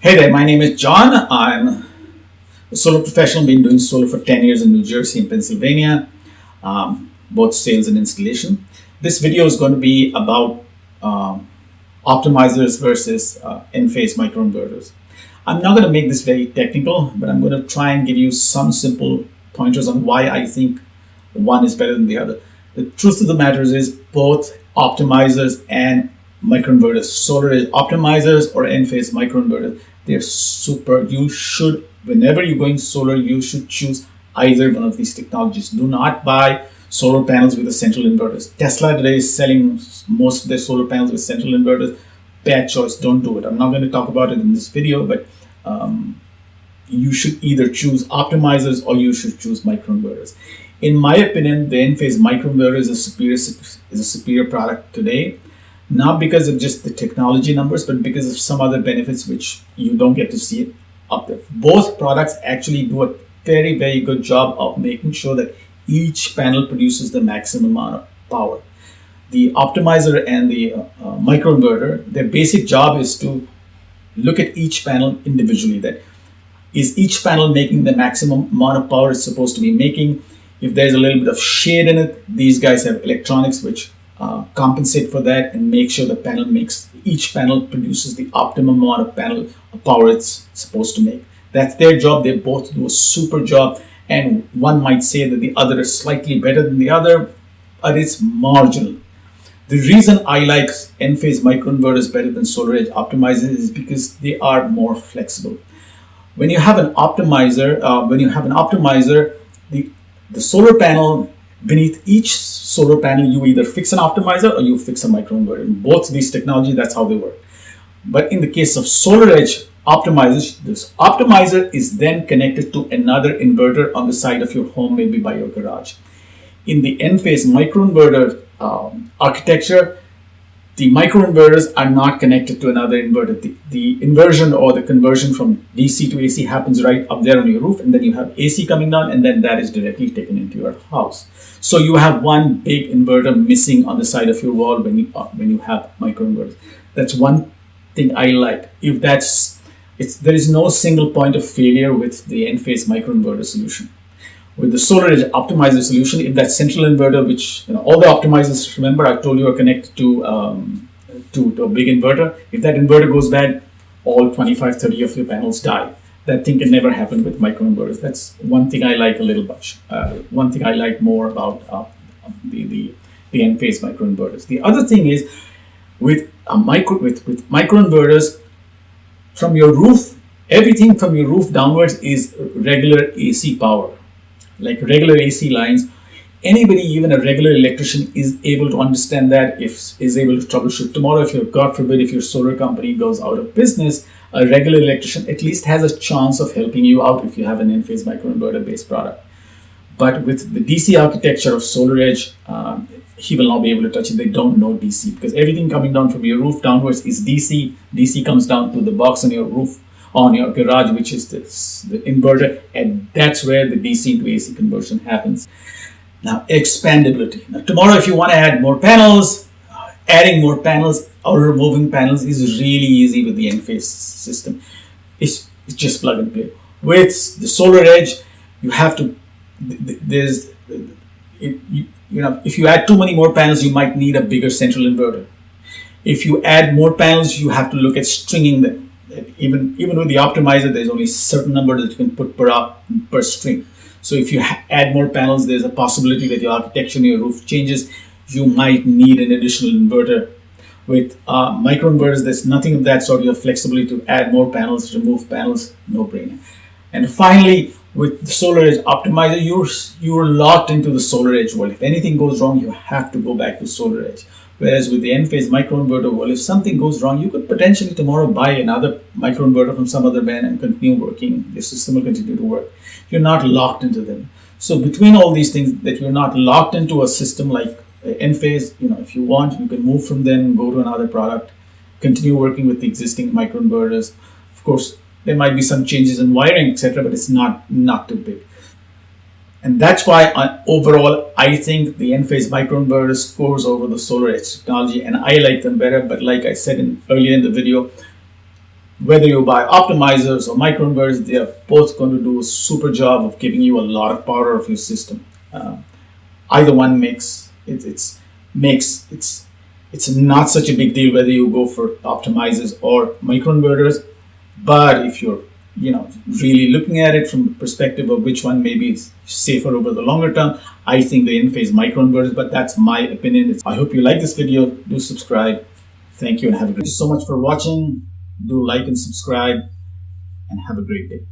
Hey there, my name is John. I'm a solar professional, been doing solar for 10 years in New Jersey and Pennsylvania, both sales and installation. This video is going to be about optimizers versus Enphase microinverters. I'm not going to make this very technical, but I'm going to try and give you some simple pointers on why I think one is better than the other. The truth of the matter is both optimizers and microinverters, SolarEdge optimizers or Enphase microinverters, they're super. You should, whenever you're going solar, you should choose either one of these technologies. Do not buy solar panels with the central inverters. Tesla today is selling most of their solar panels with central inverters. Bad choice. Don't do it. I'm not going to talk about it in this video, but you should either choose optimizers or you should choose microinverters. In my opinion, the Enphase microinverter is a superior product today, not because of just the technology numbers, but because of some other benefits which you don't get to see it up there. Both products actually do a very, very good job of making sure that each panel produces the maximum amount of power. The optimizer and the microinverter, their basic job is to look at each panel individually. That is each panel making the maximum amount of power it's supposed to be making. If there's a little bit of shade in it, these guys have electronics which compensate for that and make sure the panel each panel produces the optimum amount of panel power it's supposed to make. That's their job. They both do a super job, and one might say that the other is slightly better than the other, but it's marginal. The reason I like Enphase microinverters better than SolarEdge optimizers is because they are more flexible. When you have an optimizer, the solar panel, beneath each solar panel, you either fix an optimizer or you fix a microinverter. In both these technologies, that's how they work. But in the case of SolarEdge optimizers, this optimizer is then connected to another inverter on the side of your home, maybe by your garage. In the Enphase microinverter architecture, the microinverters are not connected to another inverter. The inversion or the conversion from DC to AC happens right up there on your roof, and then you have AC coming down, and then that is directly taken into your house. So you have one big inverter missing on the side of your wall when you have microinverters. That's one thing I like. There is no single point of failure with the Enphase microinverter solution. With the SolarEdge optimizer solution, if that central inverter, which all the optimizers, remember I told you, are connected to a big inverter. If that inverter goes bad, all 25, 30 of your panels die. That thing can never happen with microinverters. That's one thing I like a little much. One thing I like more about the Enphase microinverters. The other thing is with microinverters, from your roof, everything from your roof downwards is regular AC power. Like regular AC lines. Anybody, even a regular electrician, is able to understand that, is able to troubleshoot. Tomorrow, God forbid, if your solar company goes out of business, a regular electrician at least has a chance of helping you out if you have an Enphase microinverter based product. But with the DC architecture of SolarEdge, he will not be able to touch it. They don't know DC because everything coming down from your roof downwards is DC. DC comes down to the box on your roof, on your garage, which is the inverter, and that's where the DC to AC conversion happens. Now, expandability. Now, tomorrow, if you want to add more panels, adding more panels or removing panels is really easy with the Enphase system. It's just plug and play. With the SolarEdge, you have to. If you add too many more panels, you might need a bigger central inverter. If you add more panels, you have to look at stringing them. Even with the optimizer, there's only a certain number that you can put per string. So if you add more panels, there's a possibility that your architecture in your roof changes. You might need an additional inverter. With microinverters, there's nothing of that sort. You have flexibility to add more panels, remove panels, no brainer. And finally, with the SolarEdge optimizer, you're locked into the SolarEdge world. If anything goes wrong, you have to go back to SolarEdge. Whereas with the Enphase microinverter, well, if something goes wrong, you could potentially tomorrow buy another microinverter from some other brand and continue working. The system will continue to work. You're not locked into them. So between all these things, that you're not locked into a system like Enphase, if you want, you can move from them, go to another product, continue working with the existing microinverters. Of course, there might be some changes in wiring, etc., but it's not too big. And that's why overall, I think the Enphase microinverter scores over the SolarEdge technology, and I like them better. But like I said earlier in the video, Whether you buy optimizers or microinverters, they are both going to do a super job of giving you a lot of power of your system. Either one it's not such a big deal whether you go for optimizers or microinverters. But if you're really looking at it from the perspective of which one may be safer over the longer term, I think the Enphase microinverters. But that's my opinion. I hope you like this video. Do subscribe. Thank you and have a great. Thank you so much for watching. Do like and subscribe and have a great day.